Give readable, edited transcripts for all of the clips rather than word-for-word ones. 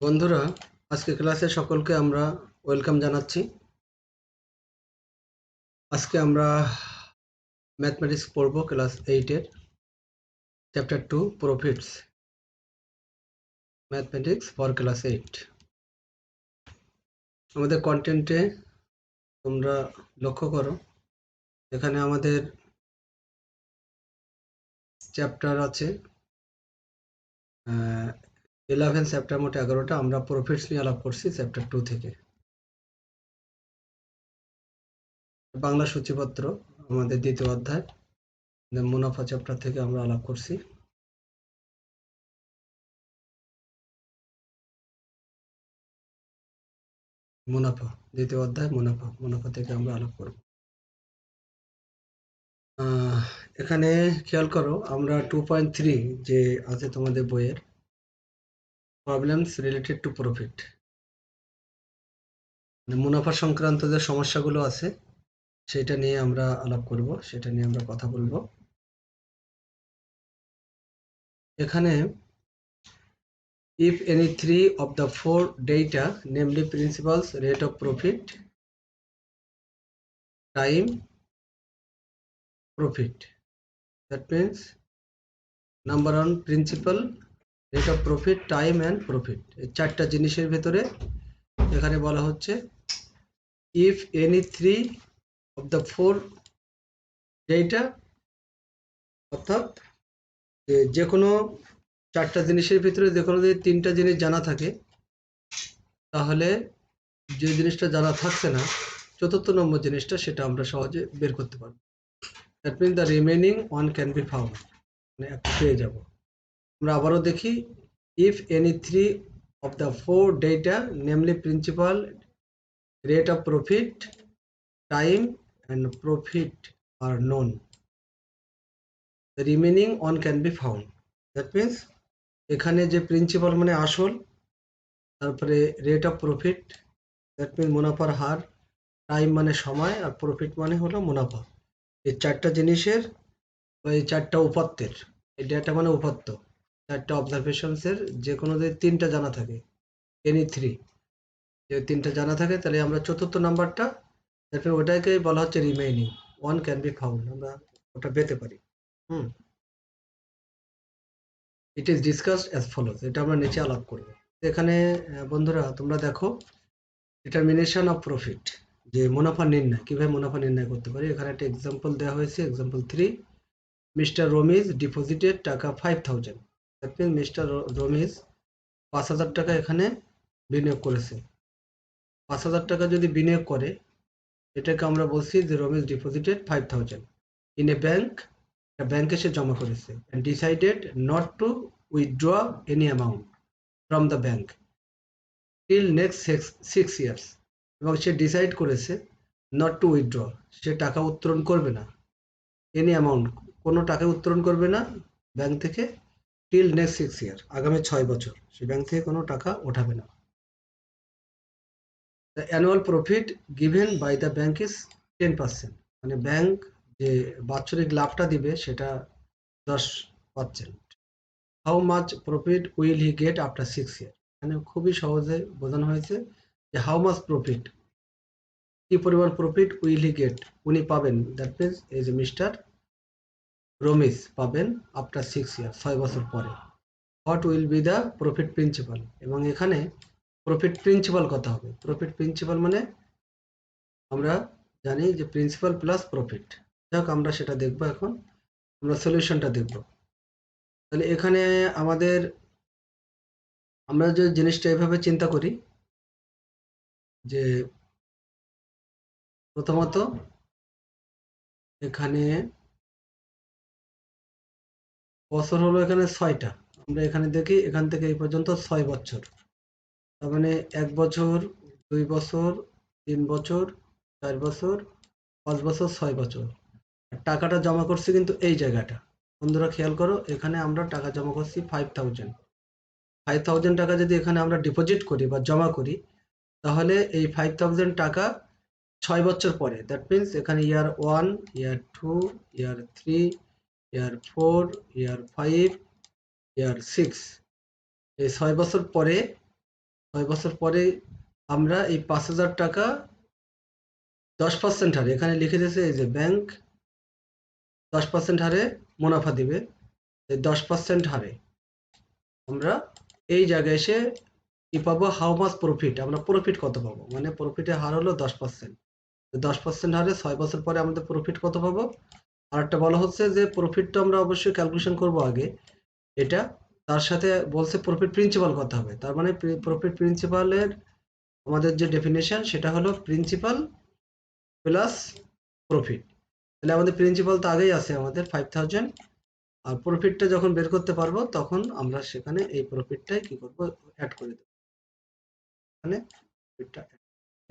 বন্ধুরা, আজকে ক্লাসে সকলকে আমরা ওয়েলকাম জানাচ্ছি। আজকে আমরা ম্যাথমেটিক্স পড়ব ক্লাস 8-এর chapter 2 profits, mathematics for class 8। আমাদের কন্টেন্টে তোমরা লক্ষ্য করো, এখানে আমাদের চ্যাপ্টার আছে 11 চ্যাপ্টার, মোট 11টা। আমরা প্রফিটস নিয়ে আলাপ করছি চ্যাপ্টার 2 থেকে। বাংলা সূচিপত্র আমাদের দ্বিতীয় অধ্যায় মুনাফা চ্যাপ্টার থেকে আমরা আলাপ করছি। মুনাফা দ্বিতীয় অধ্যায় মুনাফা থেকে আমরা আলাপ করব। এখানে খেয়াল করো, আমরা 2.3 যে আছে তোমাদের বইয়ের, প্রবলেমস রিলেটেড টু প্রফিট, মুনাফা সংক্রান্ত যে সমস্যাগুলো আছে সেটা নিয়ে আমরা আলাপ করব, সেটা নিয়ে আমরা কথা বলবো। এখানে if any three of the four data, namely principals, rate of profit, time, profit, that means number one, principal, rate of profit, time and profit, এই চারটা জিনিসের ভেতরে এখানে বলা হচ্ছে if any three of the four data, অর্থাৎ যে কোনো চারটা জিনিসের ভিতরে যে কোনো যদি তিনটা জিনিস জানা থাকে, তাহলে যে জিনিসটা জানা থাকছে না, চতুর্থ নম্বর জিনিসটা, সেটা আমরা সহজে বের করতে পারবো। That mean the remaining one can be found, মানে একটা পেয়ে যাব। আমরা আবারও দেখি, if any three of the four data, namely principal, rate of profit, time and profit are known, the remaining one can be found. That means এখানে যে principal মানে আসল, তারপরে rate of profit, that mean মুনাফার হার, time মানে সময়, আর profit মানে হলো মুনাফা। এই চারটা জিনিসের বা এই চারটা উপাত্তের, এই ডেটা মানে উপাত্ত, চারটা অবজারভেশনসের যে কোনো যদি তিনটা জানা থাকে, এনি থ্রি, যে তিনটা জানা থাকে, তাহলে আমরা চতুর্থ নাম্বারটা, দ্যাট মিন ওটাকেই বলা হচ্ছে remaining one can be found, আমরা ওটা পেতে পারি। It is discussed as follows, এটা আমরা নিচে আলাপ করব। এখানে বন্ধুরা তোমরা দেখো, ডিটারমিনেশন অফ প্রফিট, যে মুনাফা নির্ণয়, কিভাবে মুনাফা নির্ণয় করতে পারি। এখানে একটা এক্সাম্পল দেওয়া হয়েছে, এক্সাম্পল 3, মিস্টার রমিজ ডিপোজিটেড টাকা 5000, দ্যাট মিন মিস্টার রমিজ 5000 টাকা এখানে বিনিয়োগ করেছে। 5000 টাকা যদি বিনিয়োগ করে, এটাকে আমরা বলছি যে Ramiz deposited 5000 in a bank, ব্যাংকে সে জমা করেছে, and decided not to withdraw any amount from the bank till next 6 years, এবং সে ডিসাইড করেছে not to withdraw, সে টাকা উত্তোলন করবে না, any amount, কোনো টাকা উত্তোলন করবে না ব্যাংক থেকে, till next 6 year, আগামী 6 বছর সে ব্যাংক থেকে কোনো টাকা ওঠাবে না। The annual profit given by the bank is 10%, মানে ব্যাংক যে বাৎসরিক লাভটা দিবে সেটা 10%. How much profit will he get after 6 ইয়ার, মানে খুবই সহজে বোঝানো হয়েছে যে হাউ মাচ প্রফিট, কি পরিমাণ প্রফিট উইল হি গেট, উনি পাবেন, দ্যাট মিনস এই যে মিস্টার রমিজ পাবেন আফটার 6 ইয়ার, 6 বছর পরে। What will be the profit principal, এবং এখানে প্রফিট প্রিন্সিপাল কত হবে। প্রফিট প্রিন্সিপাল মানে আমরা জানি যে প্রিন্সিপাল প্লাস প্রফিট, যাক আমরা সেটা দেখবো। এখন আমরা সলিউশনটা দেখব। তাহলে এখানে আমরা যে জিনিসটা এভাবে চিন্তা করি যে প্রথমত এখানে বছর হলো এখানে 6টা, আমরা এখানে দেখি এখান থেকে এই পর্যন্ত 6 বছর, তার মানে 1 বছর, 2 বছর, 3 বছর, 4 বছর, 5 বছর, 6 বছর। টাকাটা জমা করছি কিন্তু এই জায়গাটা, বন্ধুরা খেয়াল করো, এখানে আমরা টাকা জমা করছি 5000 টাকা। যদি এখানে আমরা ডিপোজিট করি বা জমা করি, তাহলে এই 5000 টাকা 6 বছর পরে, দ্যাট মিনস এখানে ইয়ার 1, ইয়ার 2, ইয়ার 3, ইয়ার 4, ইয়ার 5, ইয়ার 6, এই 6 বছর পরে 6 বছর পরে আমরা এই 5,000 টাকা 10% হারে, এখানে লিখে দিয়েছে এই যে ব্যাংক 10% হারে মুনাফা দিবে। এই 10% হারে আমরা এই জায়গায় এসে কি পাবো, হাউ মাস প্রফিট, আমরা প্রফিট কত পাবো, মানে প্রফিটের হার হলো 10%। 10% হারে 6 বছর পরে আমাদের প্রফিট কত পাবো। আর একটা বলা হচ্ছে যে প্রফিট তো আমরা অবশ্যই ক্যালকুলেশন করব আগে, এটা তার সাথে বলছে প্রফিট প্রিন্সিপাল কত হবে। তার মানে প্রফিট প্রিন্সিপালের আমাদের যে ডেফিনেশন সেটা হলো প্রিন্সিপাল প্লাস প্রফিট। তাহলে আমাদের প্রিন্সিপাল তো আগেই আছে আমাদের 5,000, আর প্রফিটটা যখন বের করতে পারবো তখন আমরা সেখানে এই প্রফিটটাই কি করব, অ্যাড করে দেবো মানে প্রফিটটা।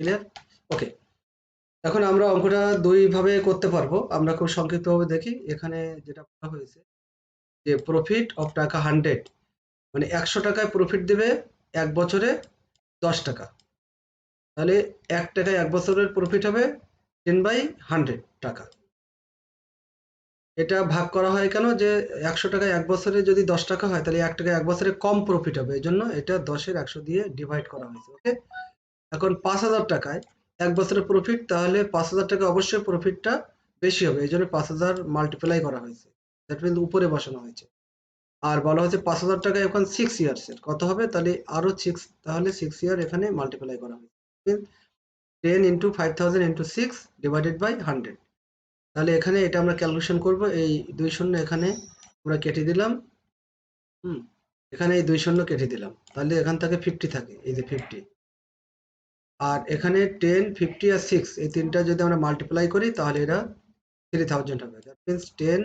ক্লিয়ার? ওকে, এখন আমরা অঙ্কটা দুই ভাবে করতে পারবো। আমরা খুব সংক্ষিপ্তভাবে দেখি। এখানে যেটা বলা হয়েছে যে প্রফিট অফ টাকা 100, মানে 100 টাকায় প্রফিট দেবে 1 বছরে 10 টাকা। তাহলে 1 টাকায় 1 বছরের প্রফিট হবে 10/100 টাকা। এটা ভাগ করা হয় কেন, যে 100 টাকায় 1 বছরে যদি 10 টাকা হয় তাহলে 1 টাকায় 1 বছরে কম প্রফিট হবে, এই জন্য এটা 10-এর 100 দিয়ে ডিভাইড করা হয়েছে। ওকে, এখন 5,000 টাকায় 1 বছরের প্রফিট, তাহলে 5,000 টাকা অবশ্যই প্রফিটটা বেশি হবে, এই জন্য 5,000 মাল্টিপ্লাই করা হয়েছে, দ্যাট মিনস উপরে বসানো হয়েছে। আর বলা হচ্ছে 5,000 টাকা এখন 6 ইয়ার্সের কত হবে, তাহলে আরো 6, তাহলে 6 ইয়ার এখানে মাল্টিপ্লাই করা হয়েছে। 10 ইন্টু 5,000 ইন্টু 6 ডিভাইডেড বাই 100। তাহলে এখানে এটা আমরা ক্যালকুলেশন করব। এই 2 শূন্য এখানে আমরা কেটে দিলাম, এখানে এই 2 শূন্য কেটে দিলাম, তাহলে এখান থেকে 50 থাকে, এই যে 50। আর এখানে 10, 50 আর 6 এই তিনটা যদি আমরা মাল্টিপ্লাই করি তাহলে এটা 3,000 হবে। দ্যাট মিনস 10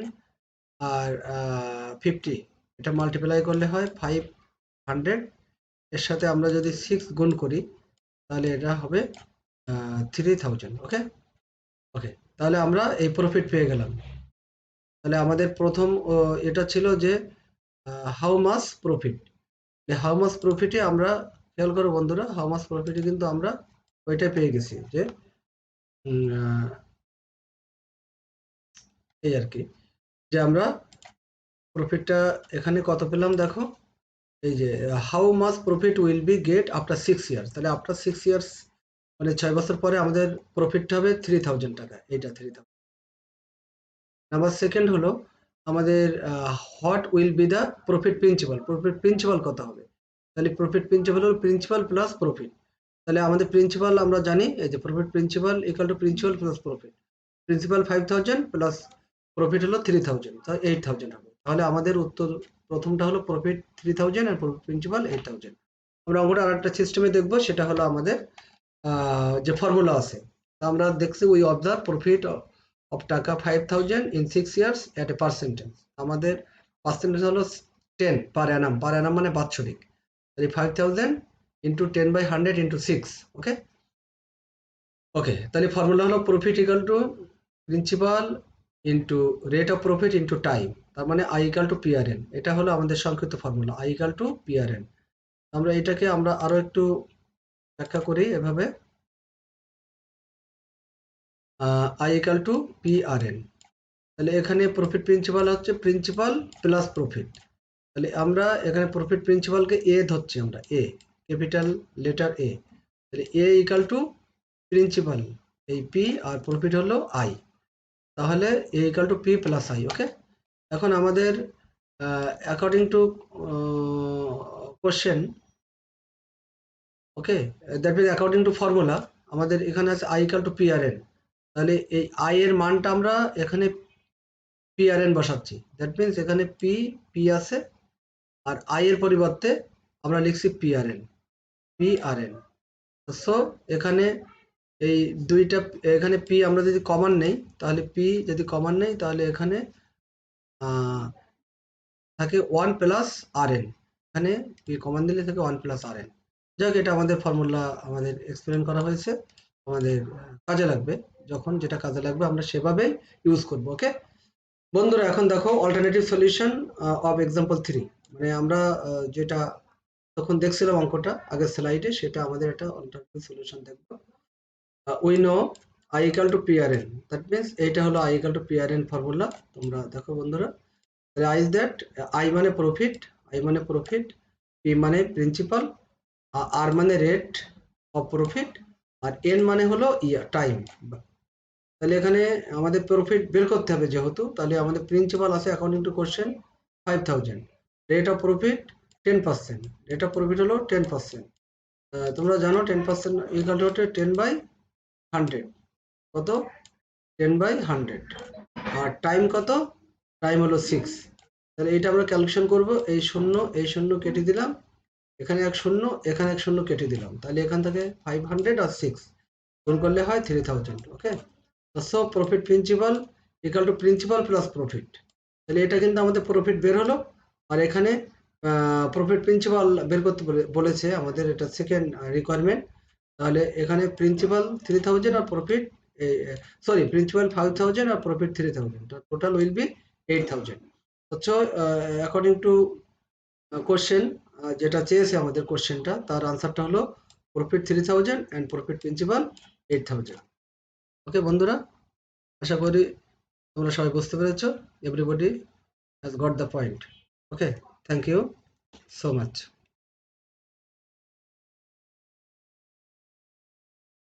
আর 50 এটা মাল্টিপ্লাই করলে হয় 500, এর সাথে আমরা যদি 6 গুণ করি তাহলে এটা হবে 3,000। ওকে ওকে, তাহলে আমরা এই প্রফিট পেয়ে গেলাম। তাহলে আমাদের প্রথম এটা ছিল যে how much profit. How much প্রফিটে আমরা খেয়াল করো বন্ধুরা, হাউ মাস প্রফিটে কিন্তু আমরা ওইটাই পেয়ে গেছি যে এই আর কি, যে আমরা প্রফিটটা এখানে কত পেলাম দেখো, এই যে how much profit will be get after 6 years. তাহলে আফটার 6 ইয়ার্স মানে 6 বছর পরে আমাদের প্রফিটটা হবে 3,000 টাকা, এইটা 3,000। নাম্বার সেকেন্ড হলো আমাদের what will be the profit principal, profit principal কত হবে। তাহলে প্রফিট প্রিন্সিপাল হলো প্রিন্সিপাল প্লাস প্রফিট। তাহলে আমাদের প্রিন্সিপাল আমরা জানি, এই যে profit principal equal to principal plus profit. Principal 5,000 plus profit হলো 3,000, তাহলে 8,000 হবে। তাহলে আমাদের উত্তর প্রথমটা হলো প্রফিট 3,000 আর প্রিন্সিপাল 8,000। আমরা অঙ্কটা আরেকটা সিস্টেমে দেখবো, সেটা হলো আমাদের যে ফর্মুলা আছে। আমরা দেখছি উই অবজার্ভ প্রফিট অফ টাকা 5,000 in 6 years at A percentage. আমাদের পার্সেন্টেজ হলো 10 পার অ্যানাম, পার অ্যানাম মানে বাৎসরিক। তাহলে 5,000 ইন্টু 10/100 ইন্টু 6। ওকে ওকে, তাহলে ফর্মুলা হলো profit equal to principal into rate of profit into time, তার মানে আই ইকুয়াল টু পিআরএন। এটা হলো আমাদের সংক্ষিপ্ত formula, I equal to PRN. আমরা এটাকে আমরা আরো একটু ব্যাখ্যা করি এভাবে, আই ইকুয়াল টু পিআরএন। তাহলে এখানে প্রফিট প্রিন্সিপাল হচ্ছে প্রিন্সিপাল প্লাস প্রফিট। তাহলে আমরা এখানে প্রফিট প্রিন্সিপালকে এ ধরছি, আমরা এ, ক্যাপিটাল লেটার এ। তাহলে এ ইকুয়াল টু প্রিন্সিপাল এই পি, আর প্রফিট হলো আই, তাহলে A equal to P plus I. Okay, এখন আমাদের according to question, okay, that means according to formula আমাদের এখানে আছে আই ইকুয়াল টু পিআরএন। তাহলে এই আই এর মানটা আমরা এখানে পিআরএন বসাচ্ছি, দ্যাট মিনস এখানে পি পি আছে, আর আই এর পরিবর্তে আমরা লিখছি পিআরএন, পিআরএন। সো এখানে এই দুইটা, এখানে পি আমরা যদি কমন নেই, তাহলে পি যদি কমন নেই তাহলে এখানে থাকে 1 প্লাস আরএন, এখানে পি কমন দিলে থাকে 1 প্লাস আরএন। যাক, এটা আমাদের ফর্মুলা আমাদের এক্সপ্লেন করা হয়েছে, আমাদের কাজে লাগবে, যখন যেটা কাজে লাগবে আমরা সেভাবেই ইউজ করব। ওকে বন্ধুরা, এখন দেখো অল্টারনেটিভ সলিউশন অফ এক্সাম্পল 3, মানে আমরা যেটা তখন দেখছিলাম অঙ্কটা আগের স্লাইডে, সেটা আমাদের একটা অল্টারনেটিভ সলিউশন দেখবো। We know I equal to PRN, that means এইটা হলো I equal to PRN formula. তোমরা দেখো বন্ধুরা, আই ইজ দ্যাট, আই মানে প্রফিট, আই মানে প্রফিট, পি মানে প্রিন্সিপাল, আর মানে রেট অফ প্রফিট, আর এন মানে হলো টাইম। তাহলে এখানে আমাদের প্রফিট বের করতে হবে যেহেতু, তাহলে আমাদের প্রিন্সিপাল আছে according to question 5000, rate of profit 10%, rate of profit হলো 10%। তোমরা জানো 10% ইকুয়াল টু 10/100, কত 10/100। আর টাইম কত, টাইম হলো 6। তাহলে এটা আমরা ক্যালকুলেশন করব, এই শূন্য কেটে দিলাম, এখানে এক শূন্য, এখানে এক শূন্য কেটে দিলাম, তাহলে এখান থেকে 500 আর 6 গুণ করলে হয় 3000। Okay, so profit principal equal to principal plus profit. তাহলে এটা কিন্তু আমাদের প্রফিট বের হলো, আর এখানে প্রফিট প্রিন্সিপাল বের করতে বলেছে আমাদের, এটা সেকেন্ড রিকোয়ারমেন্ট। তাহলে এখানে প্রিন্সিপাল 3000 আর প্রফিট, সরি প্রিন্সিপাল 5000 আর profit 3000, total will be 8000। So according to question যেটা চেয়েছে আমাদের কোশ্চেনটা, তার আনসারটা হলো profit 3000 and profit principal 8000। Okay বন্ধুরা, আশা করি তোমরা সবাই বুঝতে পেরেছো, everybody has got the point. Okay, thank you so much.